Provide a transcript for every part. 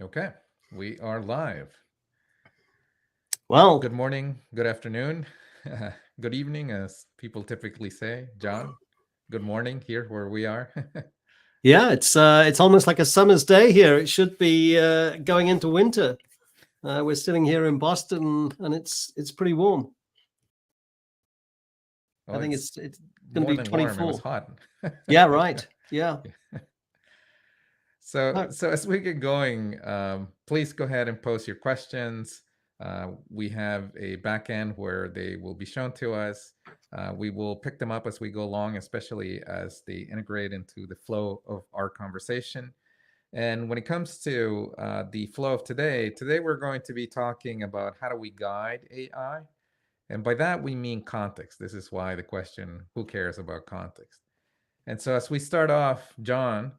Okay, we are live. Well, Good morning, good afternoon, good evening, as people typically say. John, good morning here where we are. yeah, it's almost like a summer's day here. It should be going into winter. We're sitting here in Boston, and it's pretty warm. I Well, think it's it's going to more be than warm, it was 24. hot. Yeah, right. Yeah. So as we get going, please go ahead and post your questions. We have a backend where they will be shown to us. We will pick them up as we go along, especially as they integrate into the flow of our conversation. And when it comes to the flow of today we're going to be talking about how do we guide AI. And by that, we mean context. This is why the question, who cares about context? And so as we start off, John,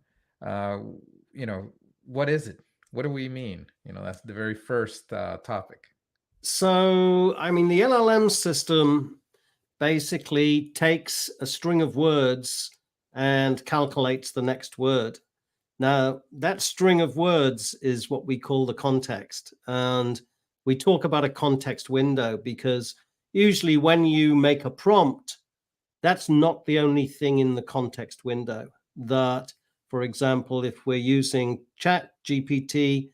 uh, you know, what is it? What do we mean? That's the very first topic. So, I mean, the LLM system basically takes a string of words and calculates the next word. Now, that string of words is what we call the context. And we talk about a context window because usually when you make a prompt, that's not the only thing in the context window. That, for example, if we're using Chat GPT,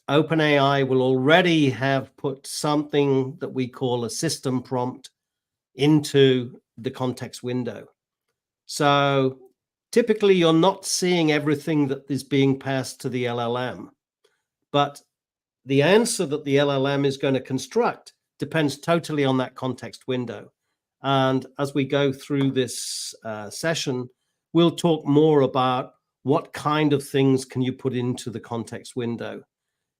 OpenAI will already have put something that we call a system prompt into the context window. So typically, you're not seeing everything that is being passed to the LLM, but the answer that the LLM is going to construct depends totally on that context window. And as we go through this session, we'll talk more about what kind of things can you put into the context window,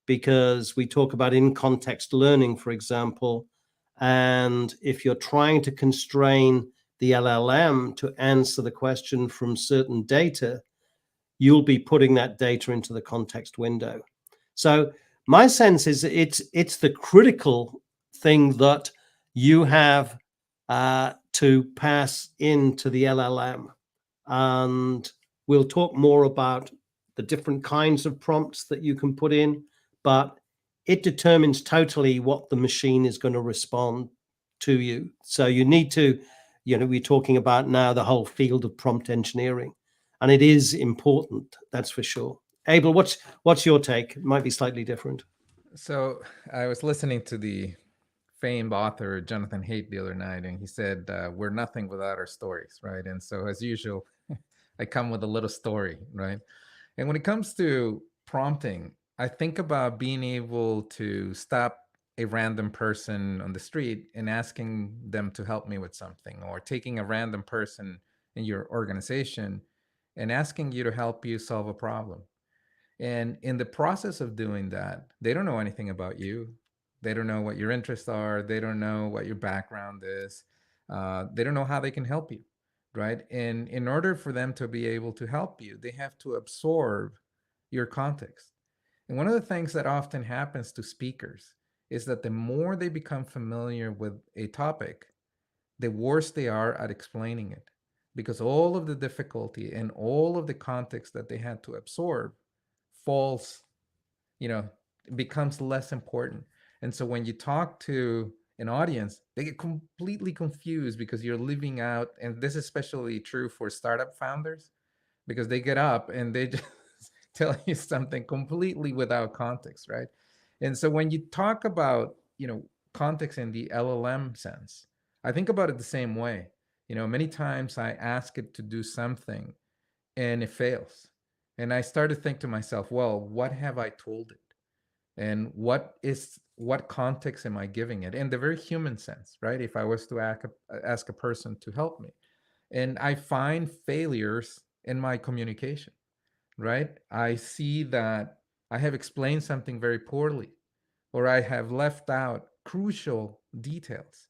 because we talk about in context learning, for example. And if you're trying to constrain the LLM to answer the question from certain data, you'll be putting that data into the context window. So my sense is it's the critical thing that you have to pass into the LLM, and we'll talk more about the different kinds of prompts that you can put in, but it determines totally what the machine is going to respond to you. So you need to, we're talking about now the whole field of prompt engineering, and it is important, that's for sure. Abel, what's your take? It might be slightly different. So I was listening to the famed author Jonathan Haidt the other night, and he said, "We're nothing without our stories," right? And so, as usual, I come with a little story, right? And when it comes to prompting, I think about being able to stop a random person on the street and asking them to help me with something, or taking a random person in your organization and asking you to help you solve a problem. And in the process of doing that, they don't know anything about you. They don't know what your interests are. They don't know what your background is. They don't know how they can help you, right? And in order for them to be able to help you, they have to absorb your context. And one of the things that often happens to speakers is that the more they become familiar with a topic, the worse they are at explaining it, because all of the difficulty and all of the context that they had to absorb falls, you know, becomes less important. And so when you talk to an audience, they get completely confused because you're leaving out, and this is especially true for startup founders, because they get up and they just tell you something completely without context, right? And so when you talk about, context in the LLM sense, I think about it the same way. Many times I ask it to do something and it fails. And I start to think to myself, well, what have I told it? And what context am I giving it in the very human sense, right? If I was to ask a person to help me, and I find failures in my communication, right? I see that I have explained something very poorly, or I have left out crucial details.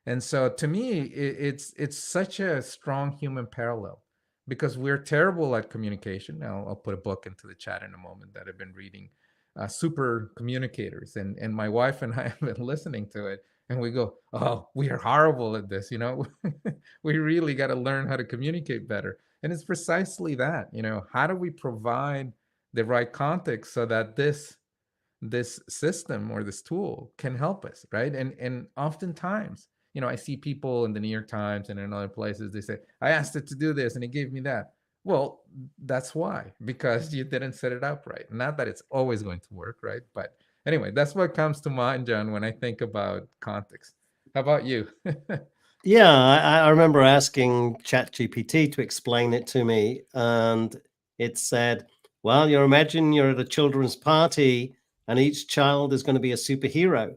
And so to me, it's such a strong human parallel, because we're terrible at communication. Now I'll put a book into the chat in a moment that I've been reading, Super Communicators, and my wife and I have been listening to it, and we go, oh, we are horrible at this. We really got to learn how to communicate better. And it's precisely that. How do we provide the right context so that this system or this tool can help us, right? And oftentimes, I see people in the New York Times and in other places, they say, I asked it to do this and it gave me that. Well, that's why, because you didn't set it up right. Not that it's always going to work, right? But anyway, that's what comes to mind, John, when I think about context. How about you? Yeah, I remember asking ChatGPT to explain it to me, and it said, well, you imagine you're at a children's party and each child is going to be a superhero.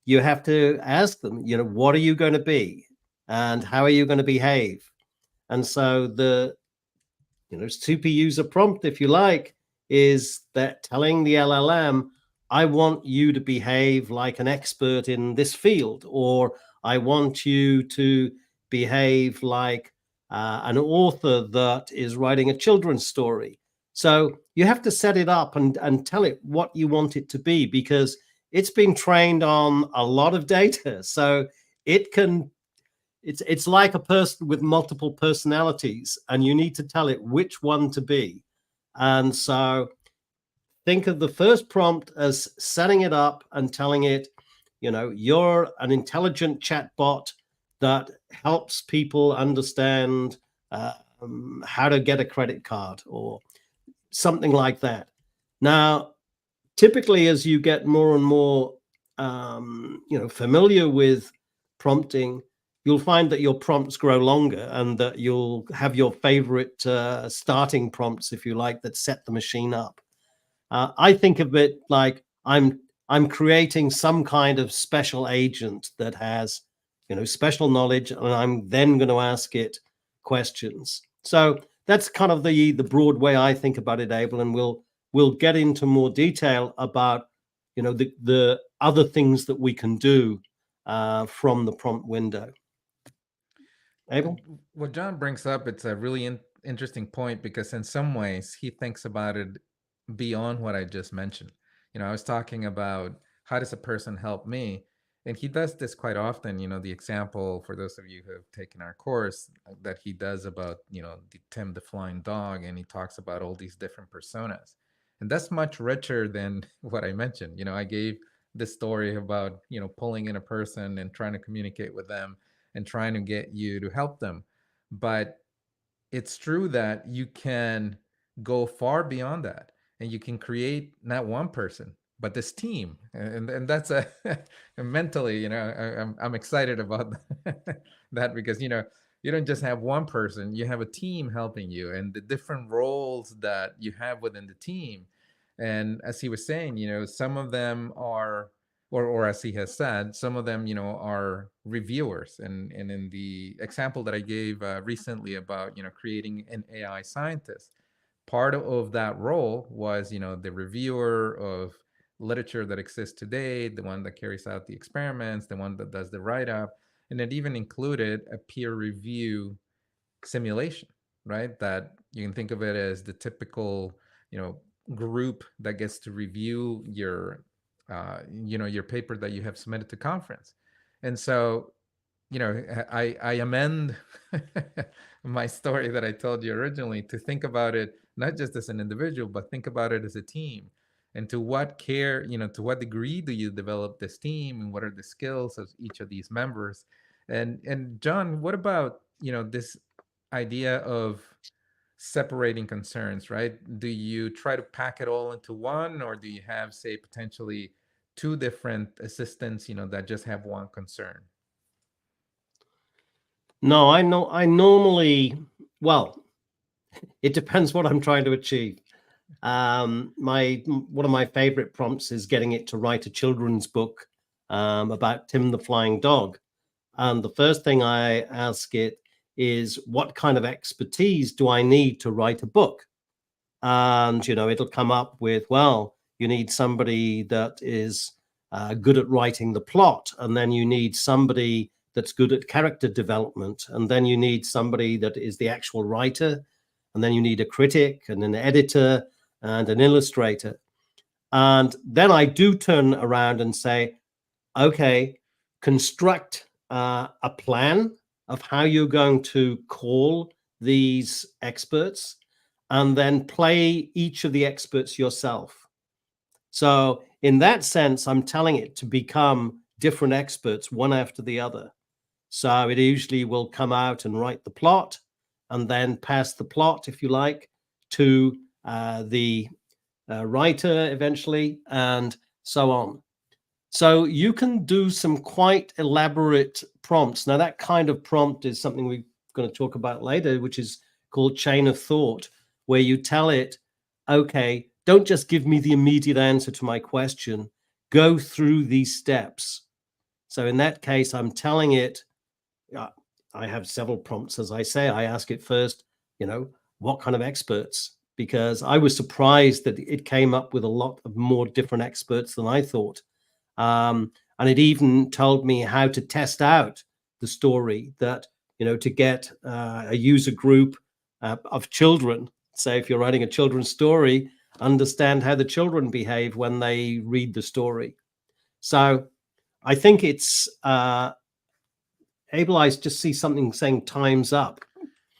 You have to ask them, what are you going to be and how are you going to behave? And so the super user prompt, if you like, is that telling the LLM, I want you to behave like an expert in this field, or I want you to behave like an author that is writing a children's story. So you have to set it up and tell it what you want it to be, because it's been trained on a lot of data. So it can it's like a person with multiple personalities, and you need to tell it which one to be. And so think of the first prompt as setting it up and telling it, you're an intelligent chatbot that helps people understand how to get a credit card or something like that. Now, typically, as you get more and more familiar with prompting, you'll find that your prompts grow longer and that you'll have your favorite starting prompts, if you like, that set the machine up. I think of it like I'm creating some kind of special agent that has special knowledge, and I'm then going to ask it questions. So that's kind of the broad way I think about it, Abel, and we'll get into more detail about the other things that we can do from the prompt window. Abel? What John brings up, it's a really interesting point, because in some ways he thinks about it beyond what I just mentioned. I was talking about how does a person help me, and he does this quite often. The example, for those of you who have taken our course, that he does about Tim the flying dog, and he talks about all these different personas, and that's much richer than what I mentioned. I gave this story about pulling in a person and trying to communicate with them and trying to get you to help them. But it's true that you can go far beyond that, and you can create not one person but this team, and that's a mentally, I'm excited about that, because you don't just have one person, you have a team helping you, and the different roles that you have within the team. And as he was saying, some of them are, or as he has said, some of them are reviewers. And in the example that I gave recently about creating an AI scientist, part of that role was the reviewer of literature that exists today, the one that carries out the experiments, the one that does the write-up, and it even included a peer review simulation, right? That you can think of it as the typical group that gets to review your your paper that you have submitted to conference. And so I amend my story that I told you originally to think about it not just as an individual, but think about it as a team. And to what to what degree do you develop this team, and what are the skills of each of these members? And John, what about this idea of separating concerns, right? Do you try to pack it all into one, or do you have, say, potentially two different assistants, that just have one concern? No, I normally, well, it depends what I'm trying to achieve. One of my favorite prompts is getting it to write a children's book about Tim the flying dog. And the first thing I ask it is, what kind of expertise do I need to write a book? And it'll come up with, well, you need somebody that is good at writing the plot, and then you need somebody that's good at character development, and then you need somebody that is the actual writer, and then you need a critic and an editor and an illustrator. And then I do turn around and say, okay, construct a plan of how you're going to call these experts, and then play each of the experts yourself. So in that sense, I'm telling it to become different experts, one after the other. So it usually will come out and write the plot and then pass the plot, if you like, to the writer eventually, and so on. So you can do some quite elaborate prompts. Now, that kind of prompt is something we're going to talk about later, which is called chain of thought, where you tell it, okay, don't just give me the immediate answer to my question, go through these steps. So in that case, I'm telling it, I have several prompts, as I say. I ask it first, what kind of experts? Because I was surprised that it came up with a lot of more different experts than I thought. And it even told me how to test out the story, that, to get a user group of children. Say, if you're writing a children's story, understand how the children behave when they read the story. So I think it's Abel, I just see something saying time's up.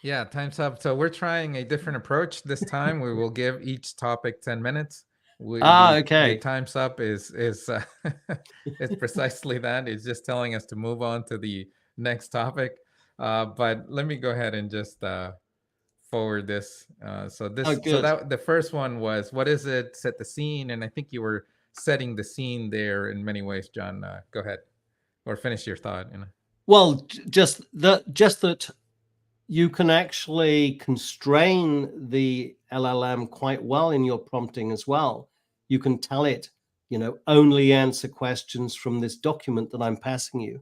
Yeah, time's up. So we're trying a different approach this time. We will give each topic 10 minutes. Okay. The time's up is is precisely that. It's just telling us to move on to the next topic. But let me go ahead and just forward this. So that the first one was, what is it? Set the scene, and I think you were setting the scene there in many ways, John. Go ahead, or finish your thought. Well, just that you can actually constrain the LLM quite well in your prompting as well. You can tell it, only answer questions from this document that I'm passing you.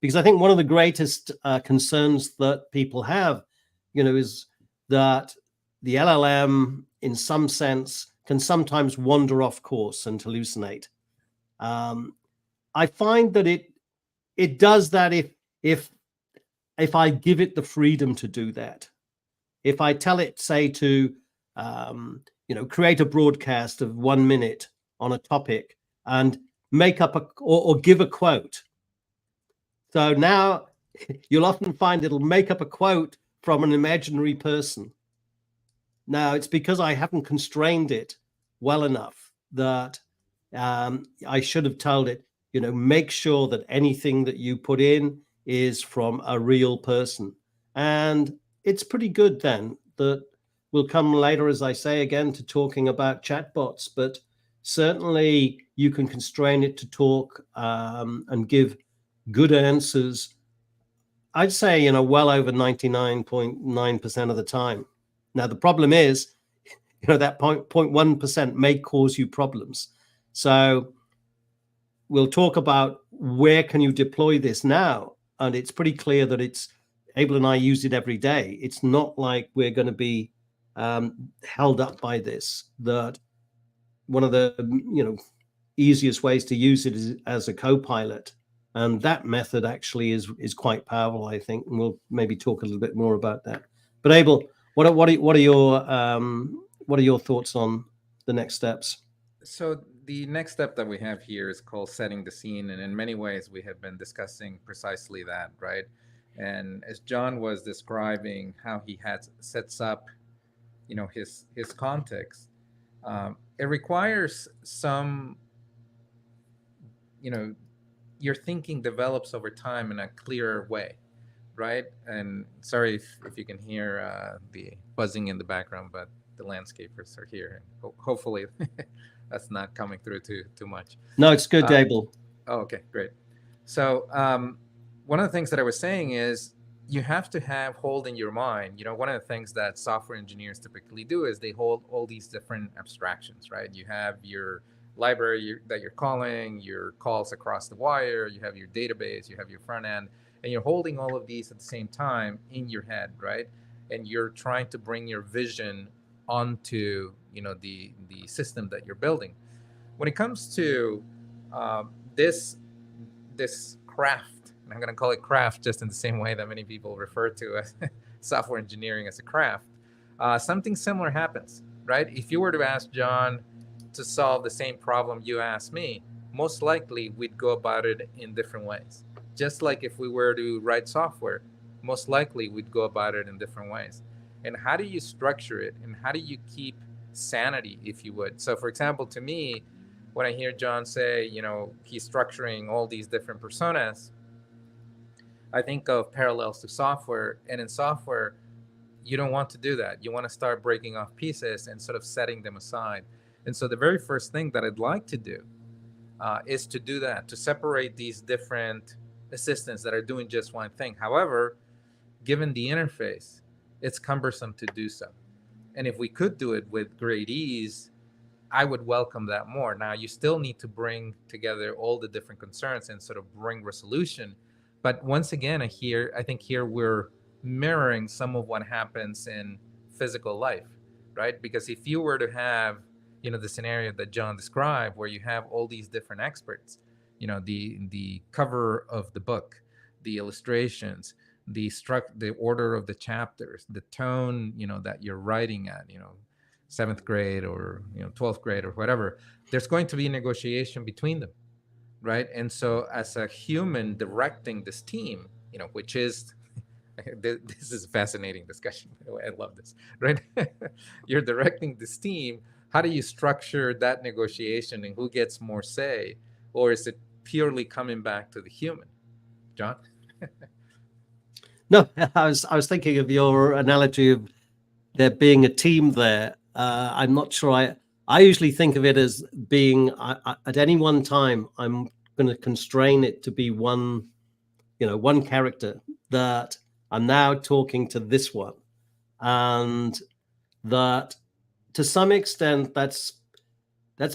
Because I think one of the greatest concerns that people have, is that the LLM, in some sense, can sometimes wander off course and hallucinate. I find that it does that if I give it the freedom to do that. If I tell it, say, to create a broadcast of 1 minute on a topic and make up or give a quote. So now you'll often find it'll make up a quote from an imaginary person. Now, it's because I haven't constrained it well enough that I should have told it, make sure that anything that you put in is from a real person. And it's pretty good then. That we'll come later, as I say, again, to talking about chatbots, but certainly you can constrain it to talk and give good answers. I'd say, well over 99.9% of the time. Now, the problem is, that 0.1% may cause you problems. So we'll talk about where can you deploy this now. And it's pretty clear that Abel and I use it every day. It's not like we're going to be held up by this. That one of the easiest ways to use it is as a co-pilot, and that method actually is quite powerful, I think. And we'll maybe talk a little bit more about that. But Abel, what are your thoughts on the next steps? So the next step that we have here is called setting the scene, and in many ways we have been discussing precisely that, right? And as John was describing how he sets up, his context, it requires some, your thinking develops over time in a clearer way, right? And sorry if you can hear the buzzing in the background, but the landscapers are here. Hopefully that's not coming through too much. No, it's good, Abel. Oh, okay, great. So one of the things that I was saying is you have to hold in your mind, one of the things that software engineers typically do is they hold all these different abstractions, right? You have your library that you're calling, your calls across the wire, you have your database, you have your front end, and you're holding all of these at the same time in your head, right? And you're trying to bring your vision onto the system that you're building. When it comes to this craft, and I'm going to call it craft just in the same way that many people refer to as software engineering as a craft, something similar happens, right? If you were to ask John to solve the same problem you asked me, most likely we'd go about it in different ways. Just like if we were to write software, most likely we'd go about it in different ways. and how do you structure it, and how do you keep sanity, if you would. So for example, to me, when I hear John say, he's structuring all these different personas, I think of parallels to software. And in software, you don't want to do that. You want to start breaking off pieces and sort of setting them aside. And so the very first thing that I'd like to do is to do that, to separate these different assistants that are doing just one thing. However, given the interface, it's cumbersome to do so. And if we could do it with great ease, I would welcome that more. Now, you still need to bring together all the different concerns and sort of bring resolution. But once again, I think here we're mirroring some of what happens in physical life, right? Because if you were to have, the scenario that John described, where you have all these different experts, the cover of the book, the illustrations, the order of the chapters, the tone, that you're writing at, 7th grade or 12th grade or whatever, there's going to be a negotiation between them, right? And so as a human directing this team, which is this is a fascinating discussion. I love this, right? You're directing this team. How do you structure that negotiation, and who gets more say? Or is it purely coming back to the human? John? No, I was thinking of your analogy of there being a team there. I'm not sure. I usually think of it as being at any one time, I'm going to constrain it to be one character, that I'm now talking to this one, and that to some extent that's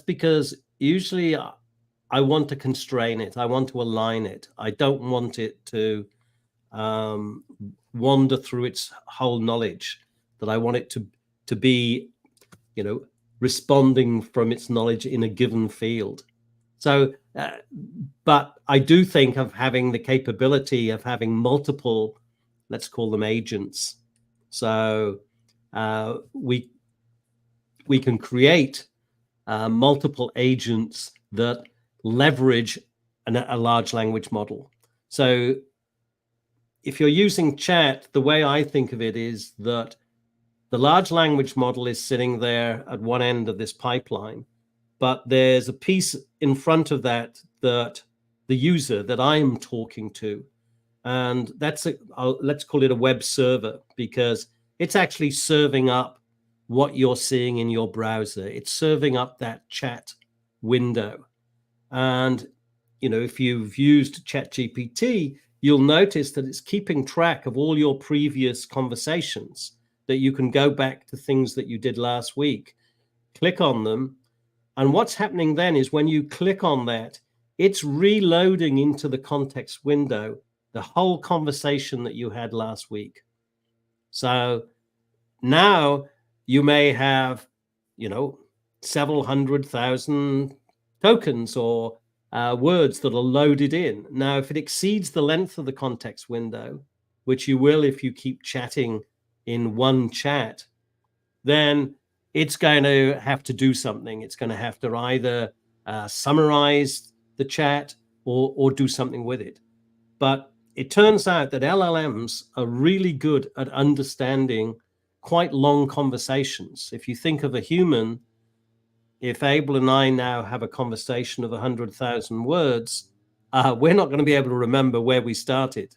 because usually I want to constrain it. I want to align it. I don't want it to wander through its whole knowledge. That I want it to be, responding from its knowledge in a given field. So, but I do think of having the capability of having multiple, let's call them agents. So we can create multiple agents that leverage a large language model. So if you're using chat, the way I think of it is that the large language model is sitting there at one end of this pipeline, but there's a piece in front of that the user that I'm talking to, and let's call it a web server, because it's actually serving up what you're seeing in your browser. It's serving up that chat window. And if you've used ChatGPT, you'll notice that it's keeping track of all your previous conversations, that you can go back to things that you did last week, click on them. And what's happening then is when you click on that, it's reloading into the context window the whole conversation that you had last week. So now you may have, several 100,000 tokens or words that are loaded in. Now, if it exceeds the length of the context window, which you will if you keep chatting in one chat, then it's going to have to do something. It's going to have to either summarize the chat or do something with it. But it turns out that LLMs are really good at understanding quite long conversations. If you think of a human, if Abel and I now have a conversation of 100,000 words, we're not going to be able to remember where we started.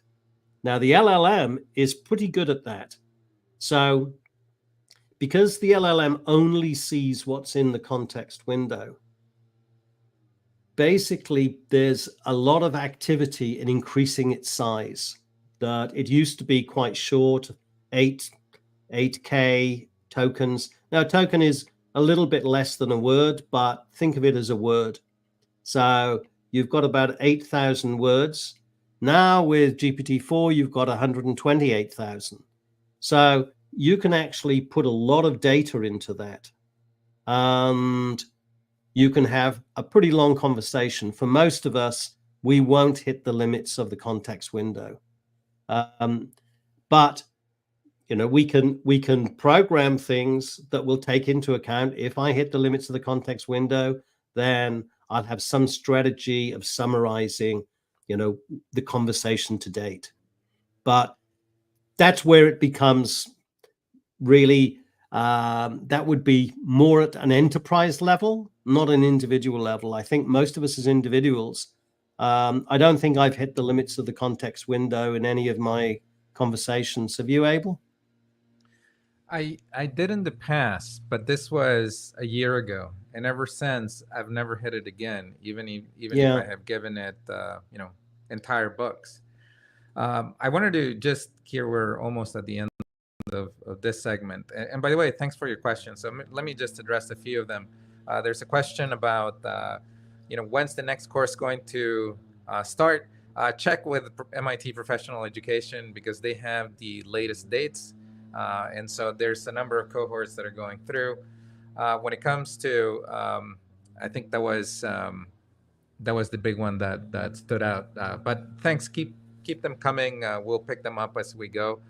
Now, the LLM is pretty good at that. So because the LLM only sees what's in the context window, basically there's a lot of activity in increasing its size. That it used to be quite short, 8K tokens. Now, a token is a little bit less than a word, but think of it as a word. So you've got about 8,000 words. Now with GPT-4, you've got 128,000. So you can actually put a lot of data into that, and you can have a pretty long conversation. For most of us, we won't hit the limits of the context window. But we can program things that will take into account, if I hit the limits of the context window, then I'll have some strategy of summarizing, the conversation to date. But that's where it becomes really, that would be more at an enterprise level, not an individual level. I think most of us as individuals, I don't think I've hit the limits of the context window in any of my conversations. Have you, Abel? I did in the past, but this was a year ago, and ever since I've never hit it again. Even if I Yeah. have given it, entire books. I wanted to just here we're almost at the end of this segment. And by the way, thanks for your questions. So let me just address a few of them. There's a question about, when's the next course going to start? Check with MIT Professional Education because they have the latest dates. And so there's a number of cohorts that are going through. When it comes to, I think that was the big one that stood out. But thanks, keep them coming. We'll pick them up as we go.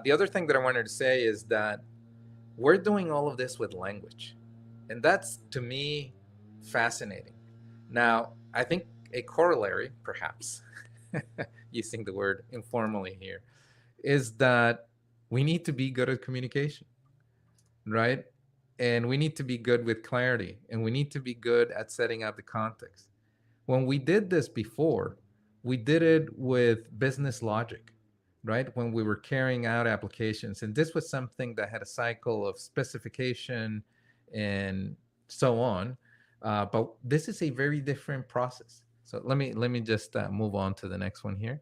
The other thing that I wanted to say is that we're doing all of this with language, and that's to me fascinating. Now, I think a corollary, perhaps, using the word informally here, is that we need to be good at communication, right? And we need to be good with clarity, and we need to be good at setting up the context. When we did this before, we did it with business logic, right? When we were carrying out applications. And this was something that had a cycle of specification and so on. But this is a very different process. So let me just move on to the next one here.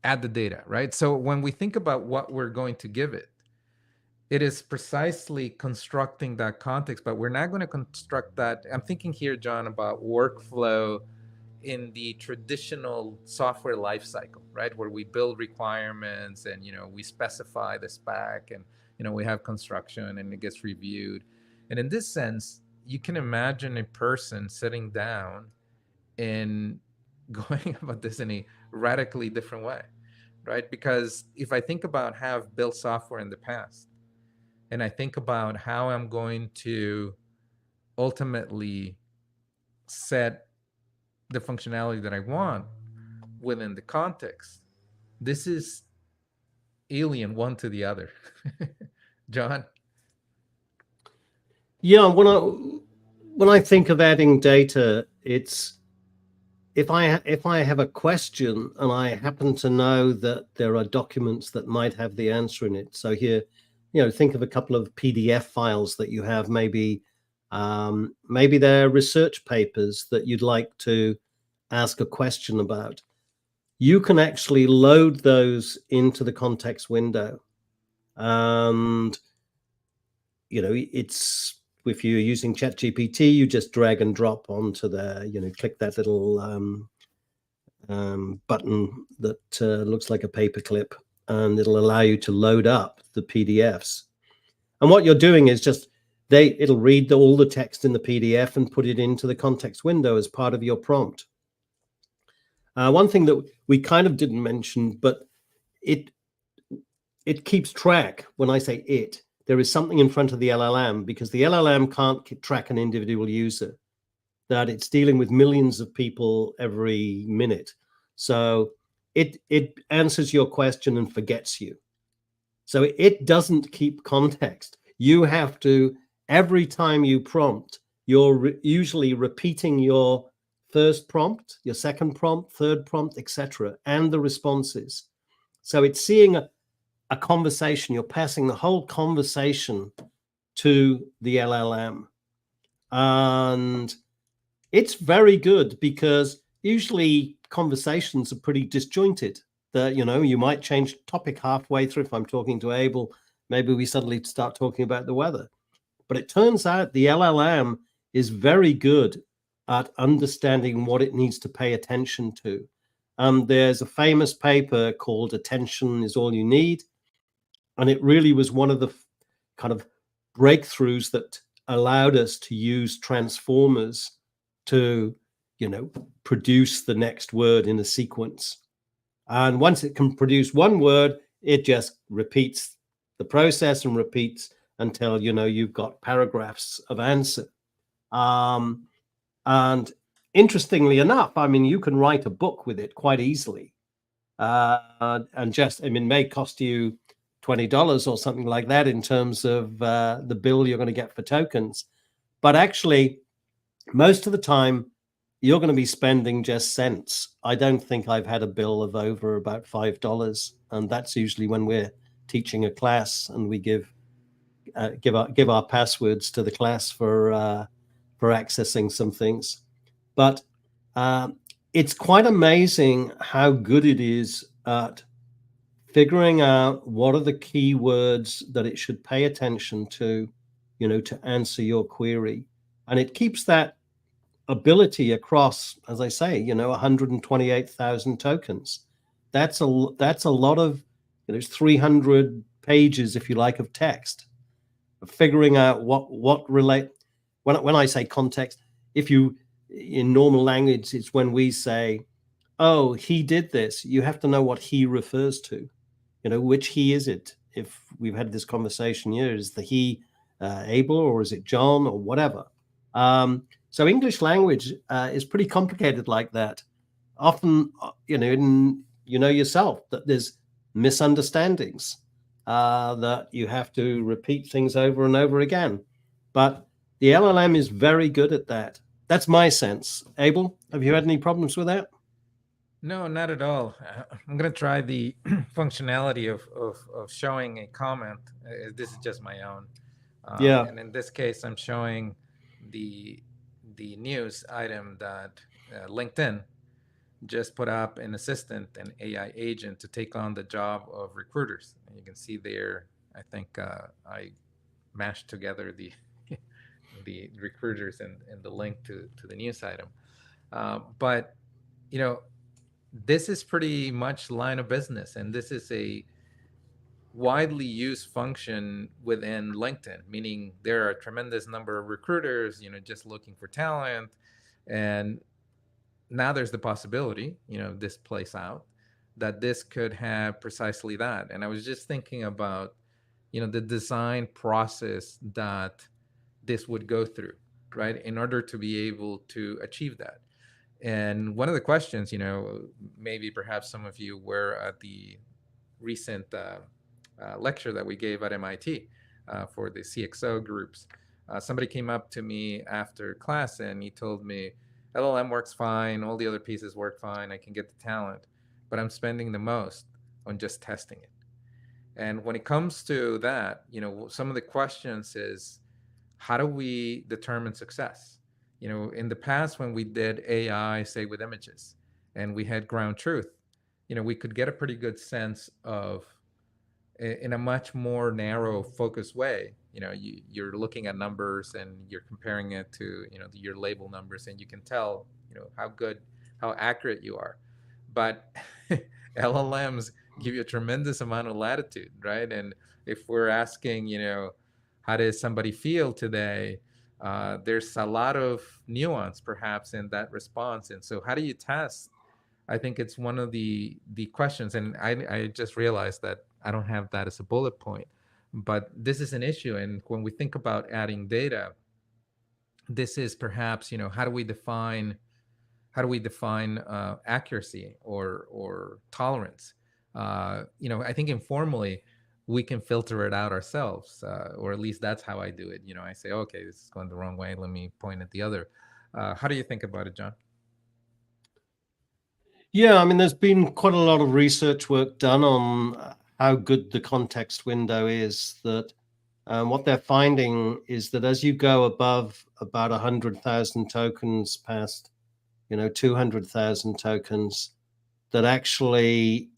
Add the data, right? So when we think about what we're going to give it, it is precisely constructing that context, but we're not going to construct that. I'm thinking here, John, about workflow in the traditional software lifecycle, right? Where we build requirements and, we specify the spec and, we have construction and it gets reviewed. And in this sense, you can imagine a person sitting down and going about this in a radically different way, right? Because if I think about how I've built software in the past, and I think about how I'm going to ultimately set the functionality that I want within the context, this is alien one to the other. John? Yeah, when I think of adding data, it's if I have a question and I happen to know that there are documents that might have the answer in it. So here, think of a couple of PDF files that you have, maybe they're research papers that you'd like to ask a question about. You can actually load those into the context window. And, it's, if you're using ChatGPT, you just drag and drop onto there, click that little button that looks like a paperclip, and it'll allow you to load up the PDFs. And what you're doing is just it'll read all the text in the PDF and put it into the context window as part of your prompt. One thing that we kind of didn't mention, but it keeps track. When I say it, there is something in front of the LLM, because the LLM can't track an individual user, that it's dealing with millions of people every minute. So it answers your question and forgets you. So it doesn't keep context. You have to, every time you prompt, you're usually repeating your first prompt, your second prompt, third prompt, etc., and the responses. So it's seeing a conversation. You're passing the whole conversation to the LLM. And it's very good, because usually conversations are pretty disjointed. That, you might change topic halfway through. If I'm talking to Abel, maybe we suddenly start talking about the weather. But it turns out the LLM is very good at understanding what it needs to pay attention to. There's a famous paper called Attention is All You Need. And it really was one of the kind of breakthroughs that allowed us to use transformers to, produce the next word in a sequence. And once it can produce one word, it just repeats the process and repeats until, you've got paragraphs of answer. And interestingly enough, you can write a book with it quite easily. And it may cost you $20 or something like that in terms of the bill you're going to get for tokens. But actually, most of the time, you're going to be spending just cents. I don't think I've had a bill of over about $5, and that's usually when we're teaching a class and we give our passwords to the class for accessing some things. But it's quite amazing how good it is at figuring out what are the keywords that it should pay attention to, to answer your query. And it keeps that ability across, as I say, 128,000 tokens. That's a lot of, there's 300 pages, if you like, of text. Figuring out what relate. When I say context, if you in normal language, it's when we say, "Oh, he did this." You have to know what he refers to. Which he is it? If we've had this conversation here, is the he Abel, or is it John, or whatever? So English language is pretty complicated like that. Often, yourself that there's misunderstandings, that you have to repeat things over and over again. But the LLM is very good at that. That's my sense. Abel, have you had any problems with that? No, not at all. I'm going to try the functionality of showing a comment. This is just my own. Yeah. And in this case, I'm showing the news item that LinkedIn just put up an assistant, an AI agent, to take on the job of recruiters. And you can see there, I think I mashed together the the recruiters and the link to the news item. But this is pretty much line of business, and this is a widely used function within LinkedIn, meaning there are a tremendous number of recruiters, just looking for talent. And now there's the possibility, this plays out, that this could have precisely that. And I was just thinking about, the design process that this would go through, right, in order to be able to achieve that. And one of the questions, maybe perhaps some of you were at the recent lecture that we gave at MIT for the CXO groups. Somebody came up to me after class and he told me, LLM works fine, all the other pieces work fine, I can get the talent, but I'm spending the most on just testing it. And when it comes to that, some of the questions is, how do we determine success? In the past, when we did AI, say with images, and we had ground truth, we could get a pretty good sense of, in a much more narrow focused way, you're looking at numbers and you're comparing it to, your label numbers, and you can tell, how accurate you are. But LLMs give you a tremendous amount of latitude, right? And if we're asking, how does somebody feel today? There's a lot of nuance perhaps in that response. And so how do you test? I think it's one of the questions. And I just realized that I don't have that as a bullet point, but this is an issue. And when we think about adding data, this is perhaps, how do we define accuracy or tolerance? I think informally, we can filter it out ourselves, or at least that's how I do it. I say, okay, this is going the wrong way. Let me point at the other. How do you think about it, John? Yeah, there's been quite a lot of research work done on how good the context window is. That what they're finding is that as you go above about 100,000 tokens past, 200,000 tokens, that actually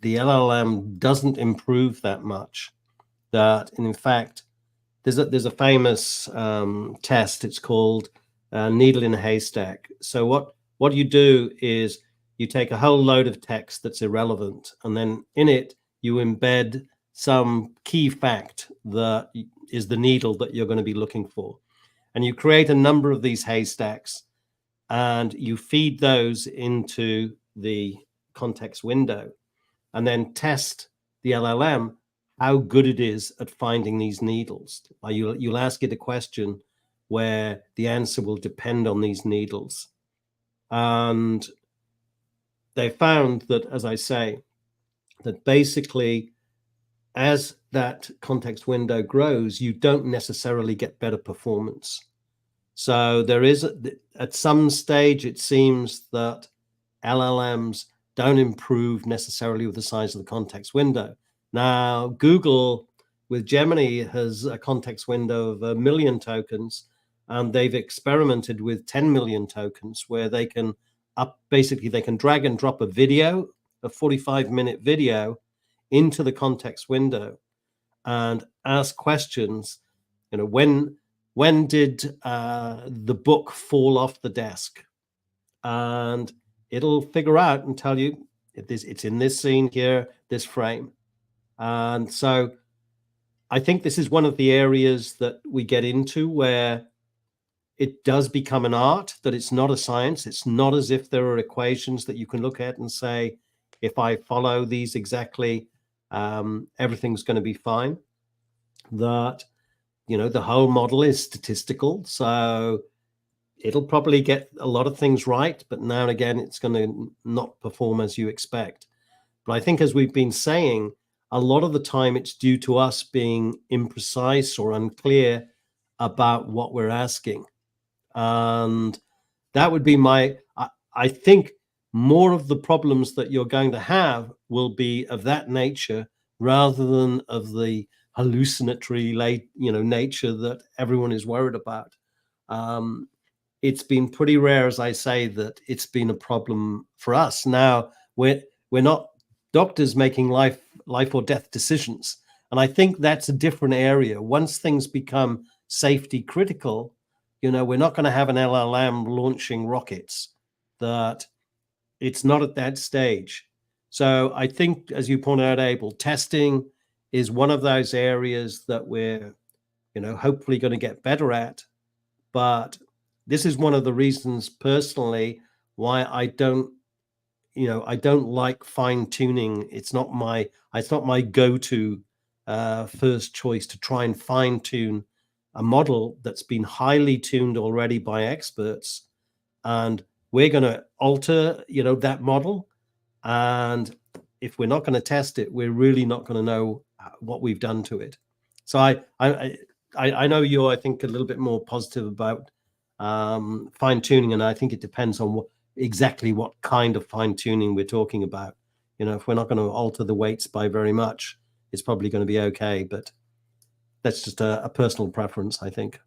the LLM doesn't improve that much. That, in fact, there's a famous test. It's called needle in a haystack. So what you do is you take a whole load of text that's irrelevant, and then in it you embed some key fact that is the needle that you're going to be looking for. And you create a number of these haystacks, and you feed those into the context window, and then test the LLM how good it is at finding these needles. You'll ask it a question where the answer will depend on these needles. And they found that, as I say, that basically as that context window grows, you don't necessarily get better performance. So there is, at some stage, it seems that LLMs don't improve necessarily with the size of the context window. Now, Google with Gemini has a context window of 1 million tokens, and they've experimented with 10 million tokens where they can basically they can drag and drop a video, a 45-minute video, into the context window and ask questions. You know, when did the book fall off the desk? And it'll figure out and tell you it's in this scene here, this frame. And so I think this is one of the areas that we get into where it does become an art, that it's not a science. It's not as if there are equations that you can look at and say, if I follow these exactly, everything's going to be fine. That, you know, the whole model is statistical. So it'll probably get a lot of things right, but now and again, it's going to not perform as you expect. But I think, as we've been saying, a lot of the time it's due to us being imprecise or unclear about what we're asking. And that would be I think more of the problems that you're going to have will be of that nature rather than of the hallucinatory nature that everyone is worried about. It's been pretty rare, as I say, that it's been a problem for us. Now we're not doctors making life or death decisions, and I think that's a different area. Once things become safety critical, you know, we're not going to have an LLM launching rockets. That it's not at that stage. So I think, as you pointed out, Abel, testing is one of those areas that we're, you know, hopefully going to get better at. But this is one of the reasons personally why I don't like fine tuning. It's not my go-to first choice to try and fine tune a model that's been highly tuned already by experts, and we're going to alter, you know, that model. And if we're not going to test it, we're really not going to know what we've done to it. So I know you're, I think, a little bit more positive about fine tuning, and I think it depends on exactly what kind of fine tuning we're talking about. You know, if we're not going to alter the weights by very much, it's probably going to be okay. But that's just a personal preference, I think.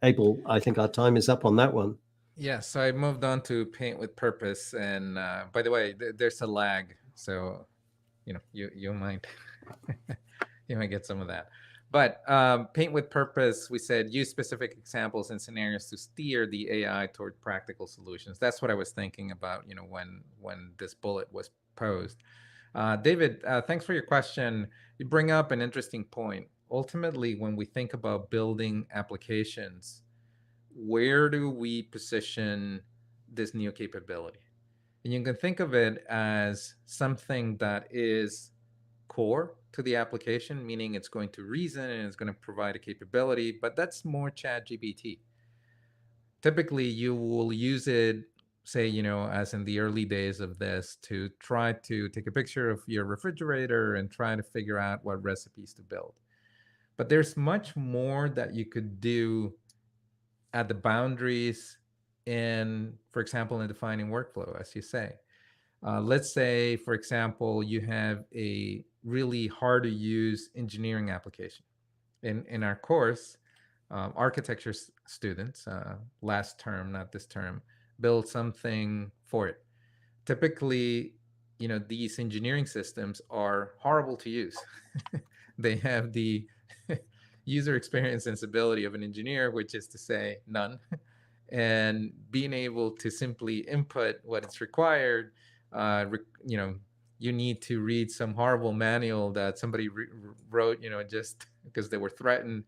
Abel, I think our time is up on that one. Yeah, so I moved on to Paint with Purpose, and by the way, there's a lag, so you know you might you might get some of that. But Paint with Purpose, we said use specific examples and scenarios to steer the AI toward practical solutions. That's what I was thinking about, you know, when this bullet was posed. David, thanks for your question. You bring up an interesting point. Ultimately, when we think about building applications, where do we position this new capability? And you can think of it as something that is core to the application, meaning it's going to reason and it's going to provide a capability, but that's more ChatGPT. Typically, you will use it, say, you know, as in the early days of this, to try to take a picture of your refrigerator and try to figure out what recipes to build. But there's much more that you could do at the boundaries in, for example, in defining workflow, as you say. Let's say, for example, you have a really hard to use engineering application. In our course, architecture students, last term, not this term, build something for it. Typically, you know, these engineering systems are horrible to use. They have the user experience and stability of an engineer, which is to say none. And being able to simply input what is required, you know, you need to read some horrible manual that somebody wrote, you know, just because they were threatened.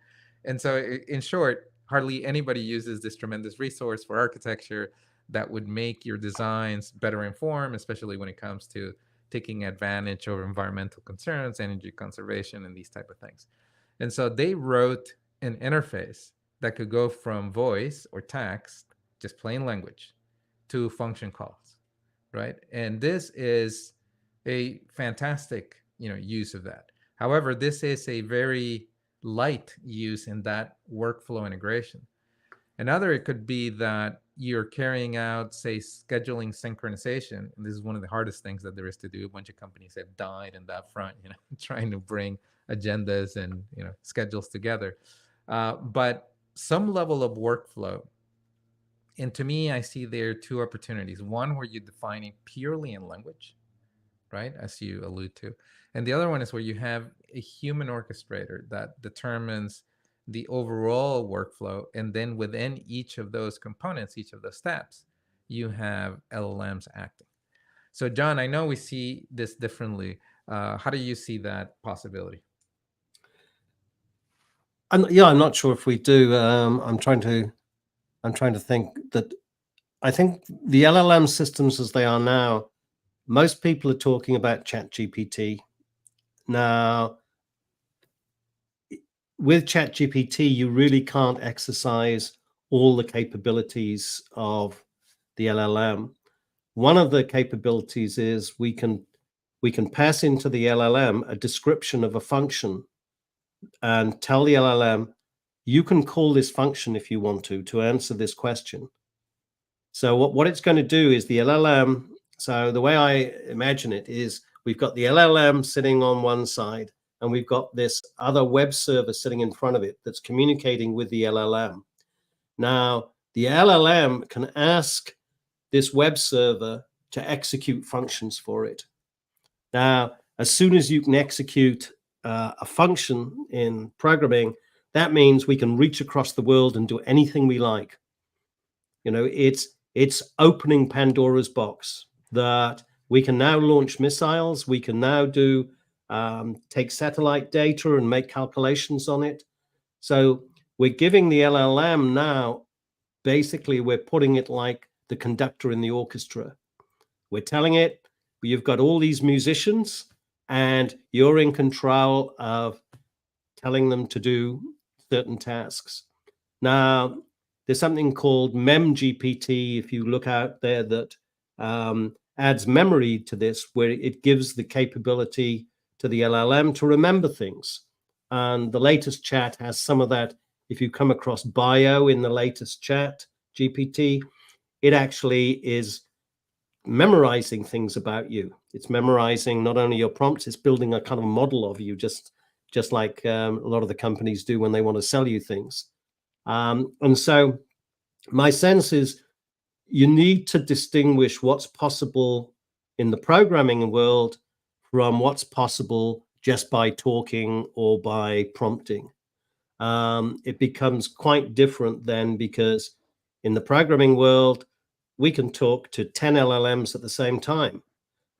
And so, in short, hardly anybody uses this tremendous resource for architecture that would make your designs better informed, especially when it comes to taking advantage of environmental concerns, energy conservation, and these type of things. And so they wrote an interface that could go from voice or text, just plain language, to function calls, right? And this is a fantastic, you know, use of that. However, this is a very light use in that workflow integration. Another, it could be that you're carrying out, say, scheduling synchronization. And this is one of the hardest things that there is to do. A bunch of companies have died in that front, trying to bring agendas and schedules together. But some level of workflow. And to me, I see there two opportunities. One where you're defining purely in language, right, as you allude to. And the other one is where you have a human orchestrator that determines the overall workflow. And then within each of those components, each of those steps, you have LLMs acting. So, John, I know we see this differently. How do you see that possibility? I'm not sure if we do. I'm trying to think that I think the LLM systems as they are now, most people are talking about ChatGPT. Now, with ChatGPT, you really can't exercise all the capabilities of the LLM. One of the capabilities is we can pass into the LLM a description of a function and tell the LLM, you can call this function if you want to answer this question. So what it's going to do is the LLM, so the way I imagine it is we've got the LLM sitting on one side, and we've got this other web server sitting in front of it that's communicating with the LLM. Now, the LLM can ask this web server to execute functions for it. Now, as soon as you can execute a function in programming, that means we can reach across the world and do anything we like. It's opening Pandora's box that we can now launch missiles. We can now do take satellite data and make calculations on it. So we're giving the LLM now, basically, we're putting it like the conductor in the orchestra. We're telling it, you've got all these musicians and you're in control of telling them to do certain tasks. Now, there's something called MemGPT, if you look out there, that adds memory to this, where it gives the capability to the LLM to remember things. And the latest chat has some of that. If you come across bio in the latest chat, GPT, it actually is memorizing things about you. It's memorizing not only your prompts, it's building a kind of model of you, just like a lot of the companies do when they want to sell you things. And so my sense is you need to distinguish what's possible in the programming world from what's possible just by talking or by prompting. It becomes quite different then, because in the programming world, we can talk to 10 LLMs at the same time.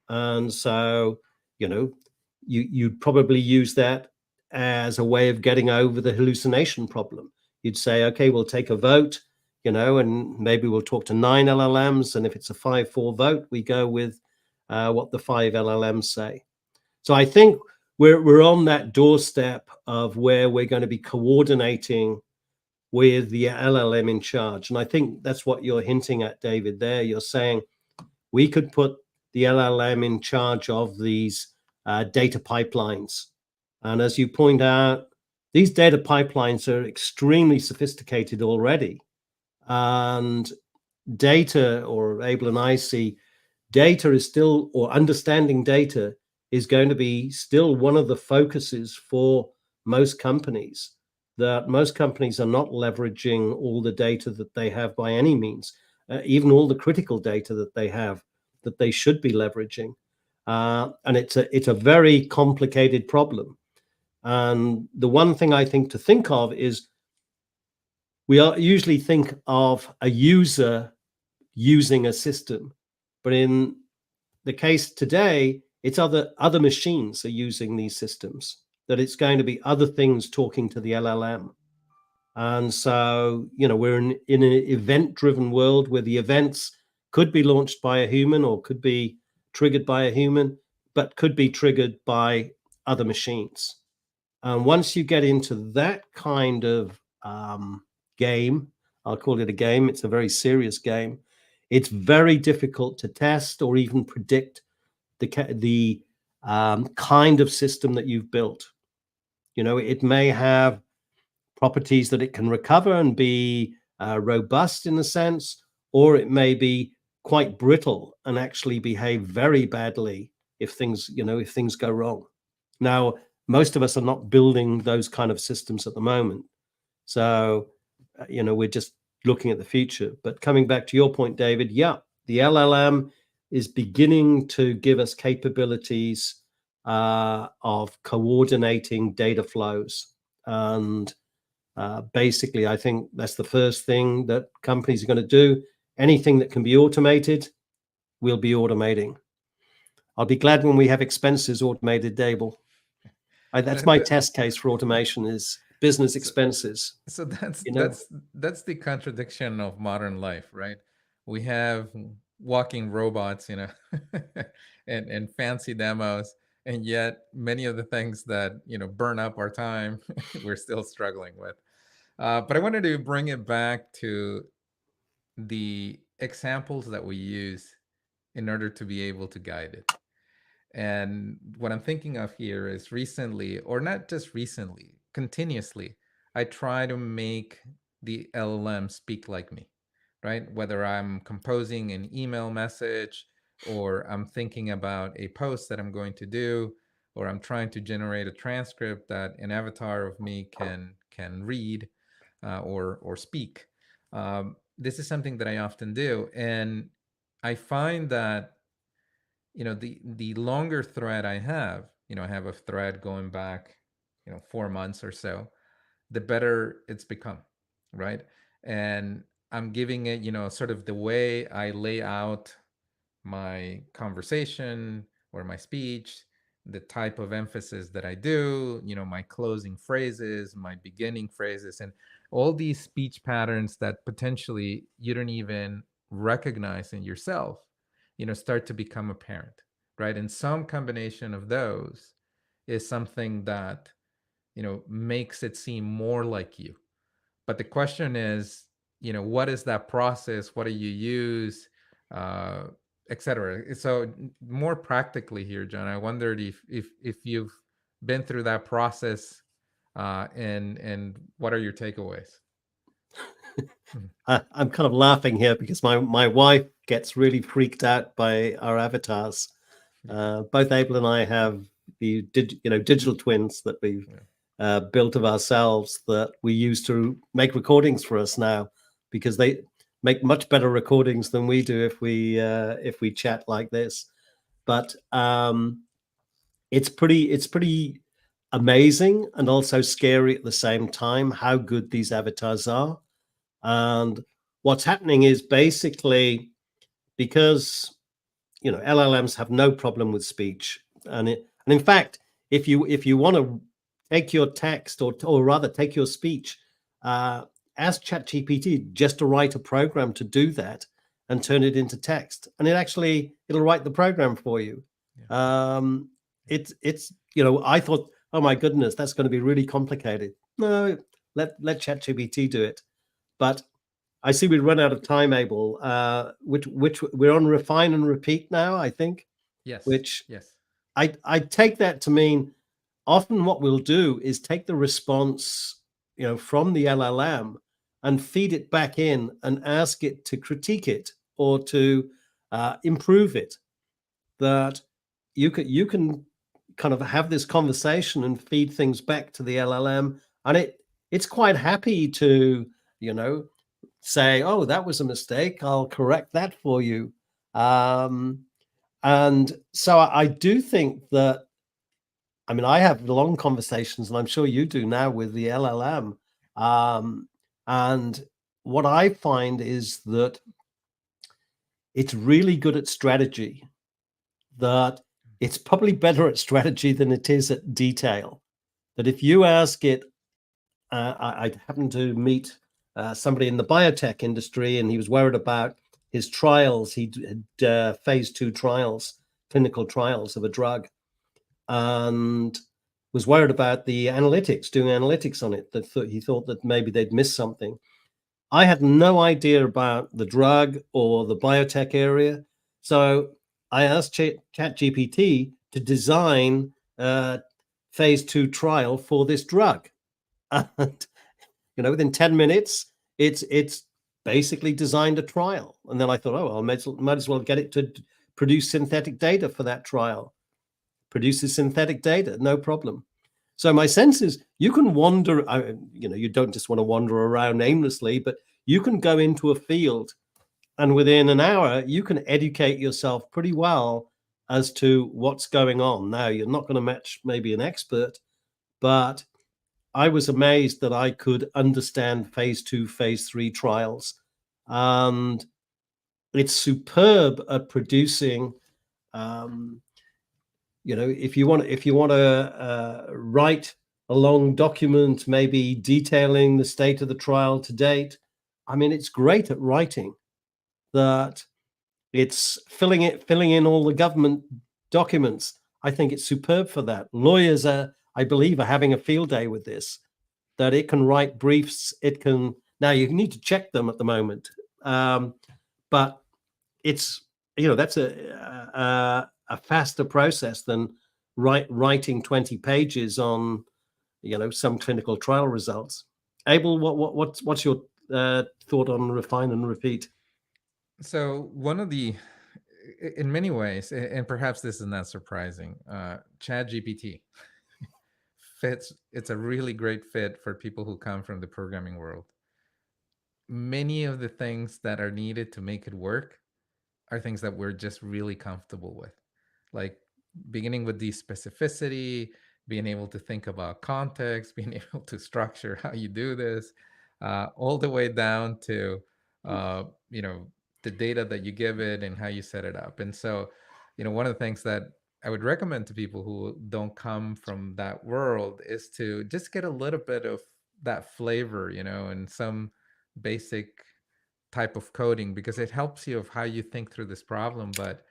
And so, you'd probably use that as a way of getting over the hallucination problem. You'd say, okay, we'll take a vote, and maybe we'll talk to 9 LLMs. And if it's a 5-4 vote, we go with what the 5 LLMs say. So I think we're on that doorstep of where we're going to be coordinating with the LLM in charge. And I think that's what you're hinting at, David, there. You're saying we could put the LLM in charge of these data pipelines. And as you point out, these data pipelines are extremely sophisticated already. And data, or Abel and I see, data is still, or understanding data is going to be still one of the focuses for most companies. That most companies are not leveraging all the data that they have by any means, even all the critical data that they have that they should be leveraging. And it's a very complicated problem. And the one thing I think to think of is we usually think of a user using a system, but in the case today, it's other machines are using these systems, that it's going to be other things talking to the LLM. And so, we're in an event-driven world where the events could be launched by a human or could be triggered by a human, but could be triggered by other machines. And once you get into that kind of game, I'll call it a game, it's a very serious game, it's very difficult to test or even predict the kind of system that you've built. It may have properties that it can recover and be robust in a sense, or it may be quite brittle and actually behave very badly if things go wrong. Now, most of us are not building those kind of systems at the moment, so we're just looking at the future. But coming back to your point, David, yeah, the LLM is beginning to give us capabilities of coordinating data flows. And basically, I think that's the first thing that companies are going to do. Anything that can be automated, we'll be automating. I'll be glad when we have expenses automated, Dable. That's my test case for automation, is business expenses. So that's the contradiction of modern life, right? We have walking robots, and fancy demos, and yet many of the things that burn up our time, we're still struggling with. But I wanted to bring it back to the examples that we use in order to be able to guide it. And what I'm thinking of here is recently, or not just recently, continuously, I try to make the LLM speak like me, right? Whether I'm composing an email message, or I'm thinking about a post that I'm going to do, or I'm trying to generate a transcript that an avatar of me can read or speak. This is something that I often do, and I find that the longer thread I have, I have a thread going back 4 months or so, the better it's become, right? And I'm giving it sort of the way I lay out my conversation or my speech, the type of emphasis that I do, my closing phrases, my beginning phrases, and all these speech patterns that potentially you don't even recognize in yourself, start to become apparent, right? And some combination of those is something that, makes it seem more like you. But the question is, what is that process? What do you use? Etc. So more practically here, John, I wondered if you've been through that process, and what are your takeaways? I'm kind of laughing here because my wife gets really freaked out by our avatars. Both Abel and I have the digital twins that we've built of ourselves that we use to make recordings for us now, because they make much better recordings than we do if we chat like this. But it's pretty amazing and also scary at the same time how good these avatars are. And what's happening is basically, because LLMs have no problem with speech, and in fact, if you want to take your text, or rather take your speech, ask ChatGPT just to write a program to do that and turn it into text, and it'll write the program for you. Yeah. It's I thought, oh my goodness, that's going to be really complicated. No, let ChatGPT do it. But I see we've run out of time, Abel. Which we're on refine and repeat now, I think. Yes. Yes. I take that to mean often what we'll do is take the response, from the LLM and feed it back in and ask it to critique it or to improve it. That you can kind of have this conversation and feed things back to the LLM, and it's quite happy to say, oh, that was a mistake, I'll correct that for you. And so I do think that, I have long conversations, and I'm sure you do now, with the LLM. And what I find is that it's really good at strategy, that it's probably better at strategy than it is at detail. That if you ask it, I happened to meet somebody in the biotech industry, and he was worried about his trials. He had phase 2 trials, clinical trials of a drug, and was worried about the analytics, doing analytics on it. He thought that maybe they'd missed something. I had no idea about the drug or the biotech area, so I asked ChatGPT to design a phase 2 trial for this drug. And, within 10 minutes, it's basically designed a trial. And then I thought, oh, well, might as well get it to produce synthetic data for that trial. Produces synthetic data, no problem. So my sense is you can wander, you don't just want to wander around aimlessly, but you can go into a field and within an hour, you can educate yourself pretty well as to what's going on. Now, you're not going to match maybe an expert, but I was amazed that I could understand phase 2, phase 3 trials. And it's superb at producing, if you want to write a long document, maybe detailing the state of the trial to date, I mean, it's great at writing that. It's filling in all the government documents. I think it's superb for that. Lawyers I believe, are having a field day with this, that it can write briefs. It can, now you need to check them at the moment. But it's, that's a faster process than writing 20 pages on, some clinical trial results. Abel, what's your thought on refine and repeat? So one of the, in many ways, and perhaps this is not surprising, ChatGPT fits. It's a really great fit for people who come from the programming world. Many of the things that are needed to make it work are things that we're just really comfortable with, like beginning with the specificity, being able to think about context, being able to structure how you do this, all the way down to the data that you give it and how you set it up. And so, one of the things that I would recommend to people who don't come from that world is to just get a little bit of that flavor, and some basic type of coding, because it helps you of how you think through this problem. But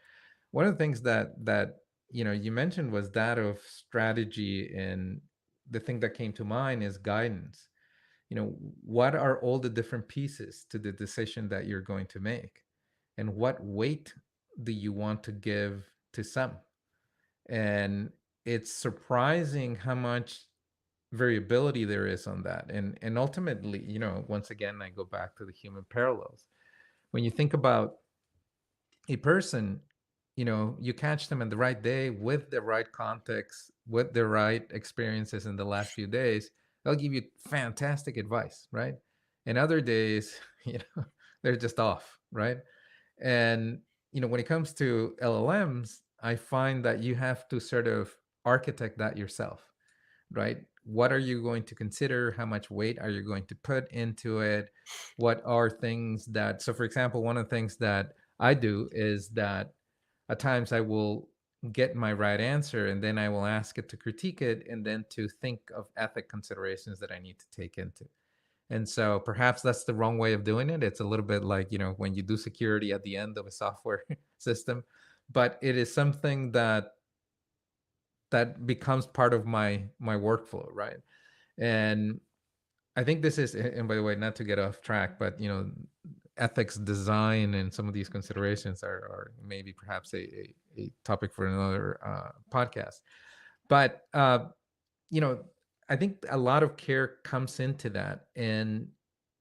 one of the things that you mentioned was that of strategy, and the thing that came to mind is guidance. What are all the different pieces to the decision that you're going to make, and what weight do you want to give to some? And it's surprising how much variability there is on that. And ultimately, once again, I go back to the human parallels. When you think about a person, you catch them in the right day with the right context, with the right experiences in the last few days, they'll give you fantastic advice, right? And other days, they're just off, right? And when it comes to LLMs, I find that you have to sort of architect that yourself, right? What are you going to consider? How much weight are you going to put into it? What are things that, so for example, one of the things that I do is that at times I will get my right answer, and then I will ask it to critique it, and then to think of ethic considerations that I need to take into. And so perhaps that's the wrong way of doing it. It's a little bit like, when you do security at the end of a software system, but it is something that becomes part of my workflow, right? And I think this is, and by the way, not to get off track, but ethics design and some of these considerations are maybe perhaps a topic for another podcast. But I think a lot of care comes into that, and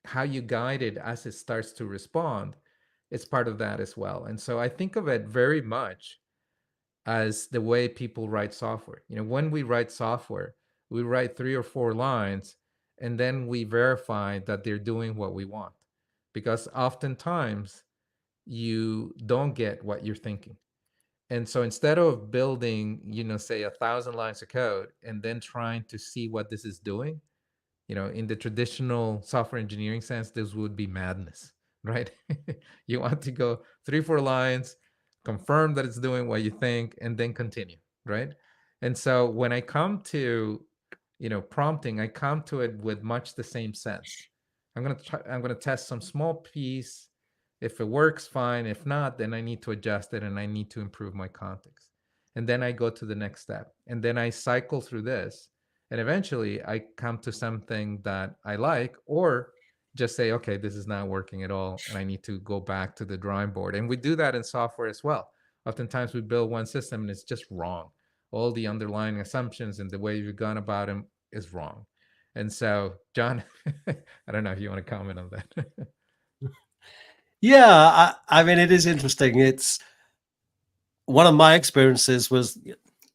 how you guide it as it starts to respond is part of that as well. And so I think of it very much as the way people write software. When we write software, we write 3 or 4 lines, and then we verify that they're doing what we want, because oftentimes you don't get what you're thinking. And so instead of building, say 1,000 lines of code and then trying to see what this is doing, in the traditional software engineering sense, this would be madness, right? You want to go 3, 4 lines, confirm that it's doing what you think, and then continue, right? And so when I come to, prompting, I come to it with much the same sense. I'm going to test some small piece. If it works, fine. If not, then I need to adjust it, and I need to improve my context. And then I go to the next step, and then I cycle through this, and eventually I come to something that I like, or just say, okay, this is not working at all, and I need to go back to the drawing board. And we do that in software as well. Oftentimes we build one system and it's just wrong. all the underlying assumptions and the way you've gone about them is wrong. And so, John, I don't know if you want to comment on that. Yeah, I mean, it is interesting. It's one of my experiences was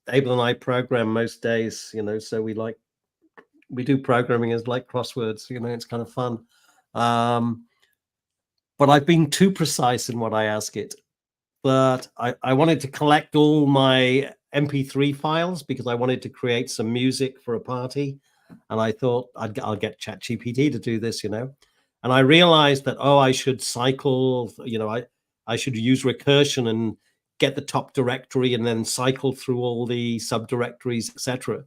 Abel and I program most days, so we do programming as like crosswords, it's kind of fun. But I've been too precise in what I ask it. But I wanted to collect all my MP3 files because I wanted to create some music for a party. And I thought I'll get ChatGPT to do this, And I realized that, I should cycle, I should use recursion and get the top directory and then cycle through all the subdirectories, etc.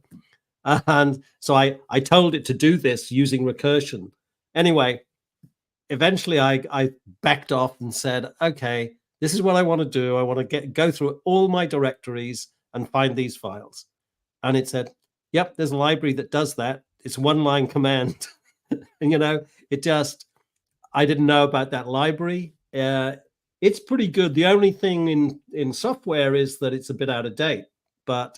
And so I told it to do this using recursion. Anyway, eventually I backed off and said, okay, this is what I want to do. I want to go through all my directories and find these files. And it said, yep, there's a library that does that. It's one line command. And, I didn't know about that library. It's pretty good. The only thing in software is that it's a bit out of date, but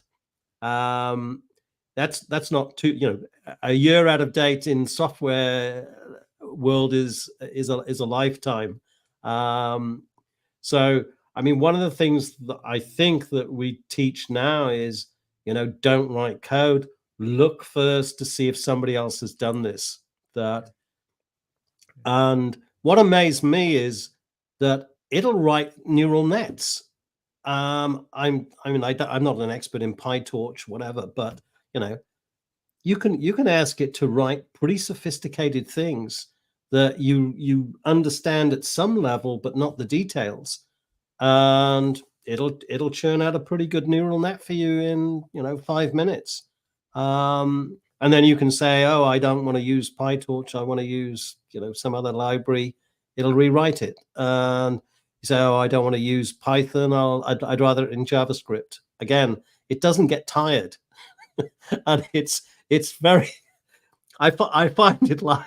that's not too, a year out of date in software world is a lifetime. So, I mean, one of the things that I think that we teach now is, don't write code. Look first to see if somebody else has done this. And what amazed me is that it'll write neural nets. I'm not an expert in PyTorch, whatever, but you can ask it to write pretty sophisticated things that you understand at some level, but not the details. And it'll churn out a pretty good neural net for you in 5 minutes. And then you can say, oh, I don't want to use PyTorch. I want to use some other library. It'll rewrite it. And you say, oh, I don't want to use Python. I'd rather it in JavaScript. Again, it doesn't get tired, and it's very. I find it like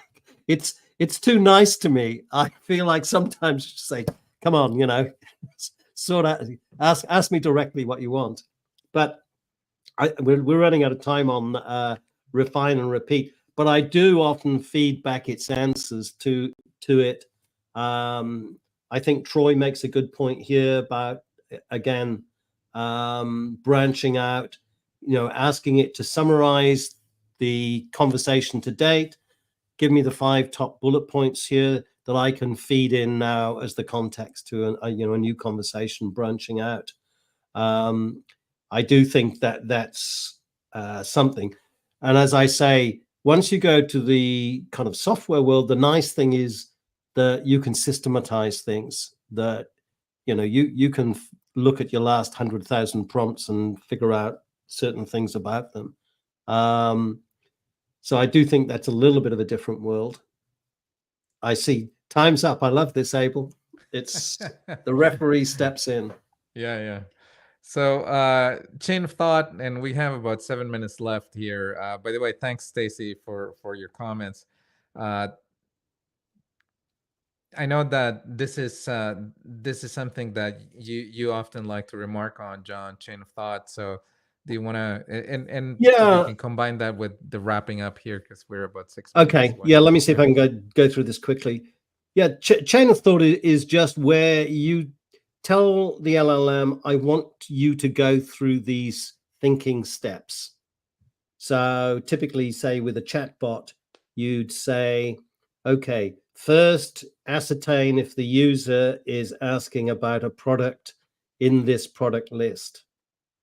it's too nice to me. I feel like sometimes you say, come on, sort out, ask me directly what you want. But we're running out of time on refine and repeat. But I do often feed back its answers to it. I think Troy makes a good point here about, again, branching out, asking it to summarize the conversation to date, give me the 5 top bullet points here that I can feed in now as the context to a new conversation branching out. I do think that that's something. And as I say, once you go to the kind of software world, the nice thing is that you can systematize things, that you can look at your last 100,000 prompts and figure out certain things about them. So I do think that's a little bit of a different world. I see time's up. I love this, Abel. It's the referee steps in. Yeah. So chain of thought, and we have about 7 minutes left here. By the way, thanks, Stacy, for your comments. I know that this is something that you often like to remark on, John. Chain of thought. So do you want to and Yeah, we can combine that with the wrapping up here because we're about 6 minutes. Okay, away. Yeah, let me see if I can go through this quickly. Yeah, chain of thought is just where you tell the LLM, I want you to go through these thinking steps. So typically, say with a chatbot, you'd say, okay, first ascertain if the user is asking about a product in this product list.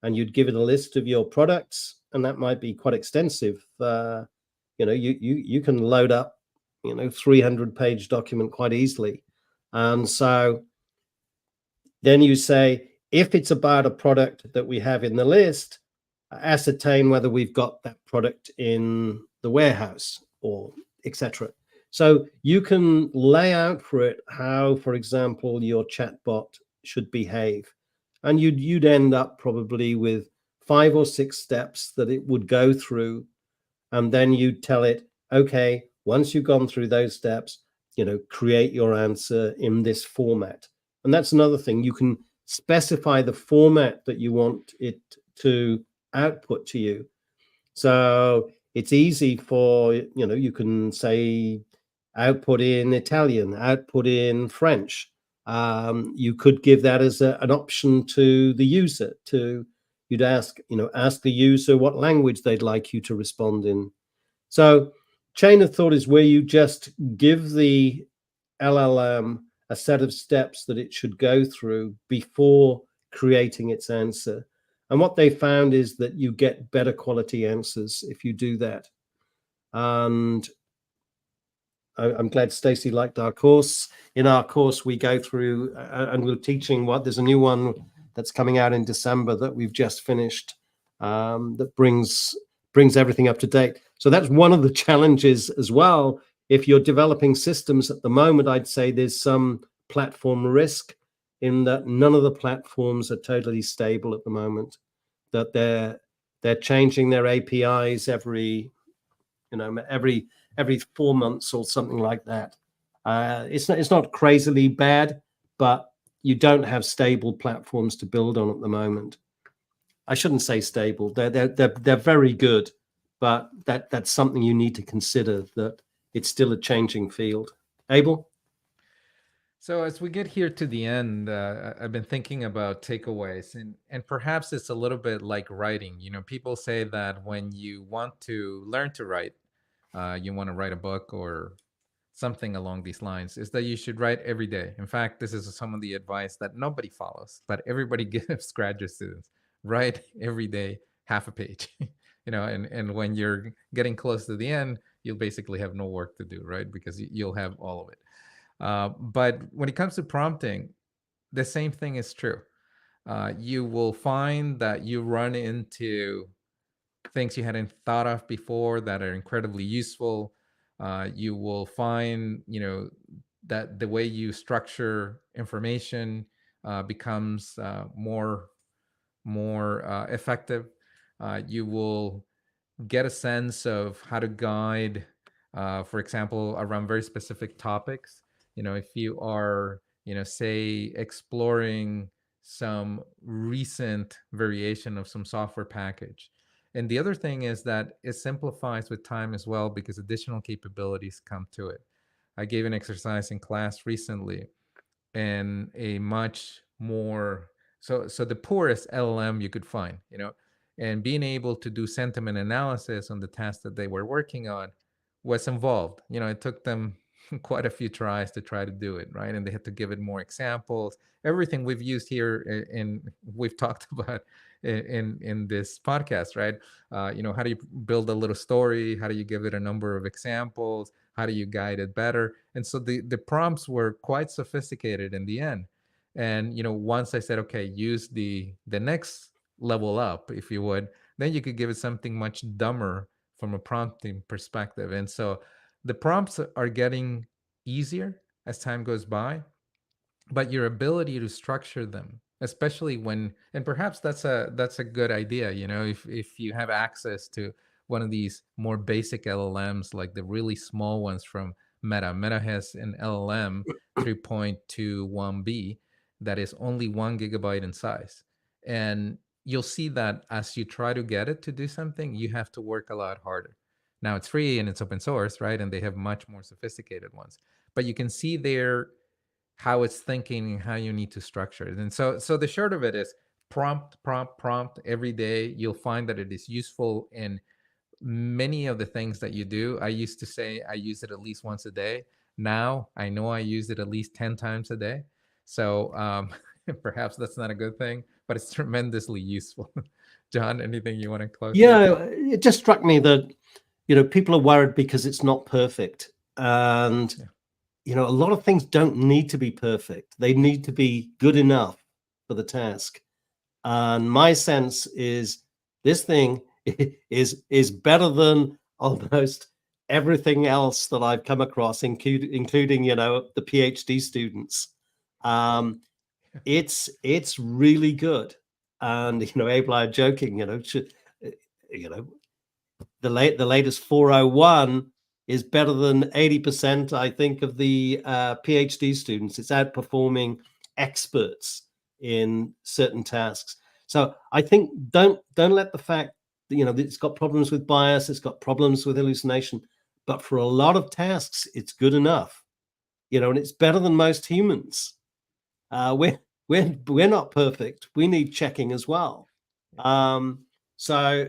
And you'd give it a list of your products, and that might be quite extensive. You can load up, 300-page document quite easily. And so then you say, if it's about a product that we have in the list, ascertain whether we've got that product in the warehouse or etc. So you can lay out for it how, for example, your chatbot should behave. And you'd end up probably with 5 or 6 steps that it would go through. And then you'd tell it, okay, once you've gone through those steps, create your answer in this format. And that's another thing. You can specify the format that you want it to output to you. So it's easy for, you can say output in Italian, output in French. You could give that as an option to the user. You'd ask the user what language they'd like you to respond in. So chain of thought is where you just give the LLM a set of steps that it should go through before creating its answer. And what they found is that you get better quality answers if you do that. And I'm glad Stacey liked our course. In our course, we go through and we're teaching there's a new one that's coming out in December that we've just finished that brings everything up to date. So that's one of the challenges as well. If you're developing systems at the moment, I'd say there's some platform risk in that none of the platforms are totally stable at the moment, that they're changing their APIs every 4 months or something like that. It's not crazily bad, but you don't have stable platforms to build on at the moment. I shouldn't say stable. They're very good, but that's something you need to consider, that it's still a changing field. Abel? So as we get here to the end, I've been thinking about takeaways, and perhaps it's a little bit like writing. People say that when you want to learn to write, you want to write a book or something along these lines, is that you should write every day. In fact, this is some of the advice that nobody follows, but everybody gives graduate students. Write every day, half a page. And when you're getting close to the end, you'll basically have no work to do, right? Because you'll have all of it. But when it comes to prompting, the same thing is true. You will find that you run into things you hadn't thought of before that are incredibly useful. You will find, that the way you structure information becomes more effective. You will get a sense of how to guide, for example, around very specific topics. If you are, say, exploring some recent variation of some software package. And the other thing is that it simplifies with time as well, because additional capabilities come to it. I gave an exercise in class recently, and a much more so the poorest LLM you could find, and being able to do sentiment analysis on the task that they were working on was involved. It took them quite a few tries to try to do it, right? And they had to give it more examples. Everything we've used here and we've talked about in this podcast, right? How do you build a little story? How do you give it a number of examples? How do you guide it better? And so the prompts were quite sophisticated in the end. And once I said, okay, use the next level up, if you would, then you could give it something much dumber from a prompting perspective. And so the prompts are getting easier as time goes by, but your ability to structure them, especially when, and perhaps that's a good idea, if you have access to one of these more basic LLMs, like the really small ones from Meta. Meta has an LLM 3.21b that is only 1 GB in size. And you'll see that as you try to get it to do something, you have to work a lot harder. Now it's free and it's open source, right? And they have much more sophisticated ones. But you can see there how it's thinking and how you need to structure it. And so the short of it is prompt every day. You'll find that it is useful in many of the things that you do. I used to say I use it at least once a day. Now I know I use it at least 10 times a day. So perhaps that's not a good thing, but it's tremendously useful. John, anything you want to close? Yeah, it just struck me that people are worried because it's not perfect. And, a lot of things don't need to be perfect. They need to be good enough for the task. And my sense is this thing is better than almost everything else that I've come across, including, the PhD students. It's really good. And, Abel, I'm joking, the latest 401 is better than 80%, I think, of the PhD students. It's outperforming experts in certain tasks. So I think don't let the fact that, you know, that it's got problems with bias, it's got problems with hallucination, but for a lot of tasks, it's good enough, you know, and it's better than most humans. We're not perfect. We need checking as well. So,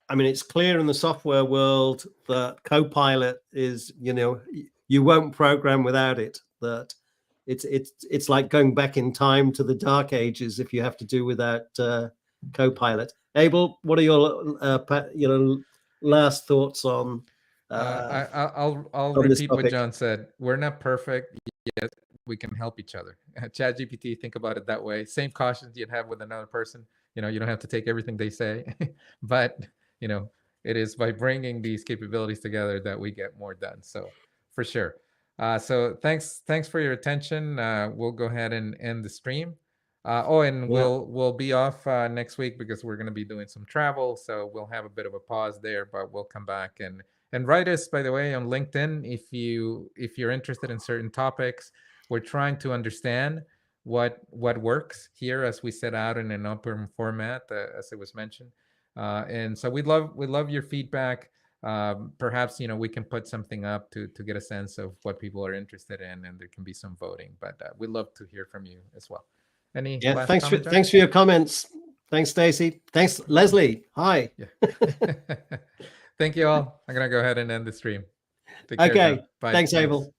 I mean, it's clear in the software world that Copilot is, you know, you won't program without it. That it's like going back in time to the dark ages if you have to do without Copilot. Abel, what are your you know, last thoughts on I'll on this repeat what topic? John said. We're not perfect, yet we can help each other. ChatGPT, think about it that way. Same cautions you'd have with another person. You know, you don't have to take everything they say, but you know, it is by bringing these capabilities together that we get more done. So, for sure. So thanks for your attention. We'll go ahead and end the stream. Oh, and Yeah. we'll be off next week because we're going to be doing some travel, so we'll have a bit of a pause there, but we'll come back and write us, by the way, on LinkedIn if you're interested in certain topics. We're trying to understand what works here as we set out in an open format, as it was mentioned, and so we'd love your feedback. Perhaps, you know, we can put something up to get a sense of what people are interested in, and there can be some voting. But we'd love to hear from you as well. Any Yeah, last comment, John? thanks for your comments. Thanks, Stacy. Thanks, Leslie. Hi. Yeah. Thank you all. I'm gonna go ahead and end the stream. Take care, John. Okay. Bye. Thanks, Abel.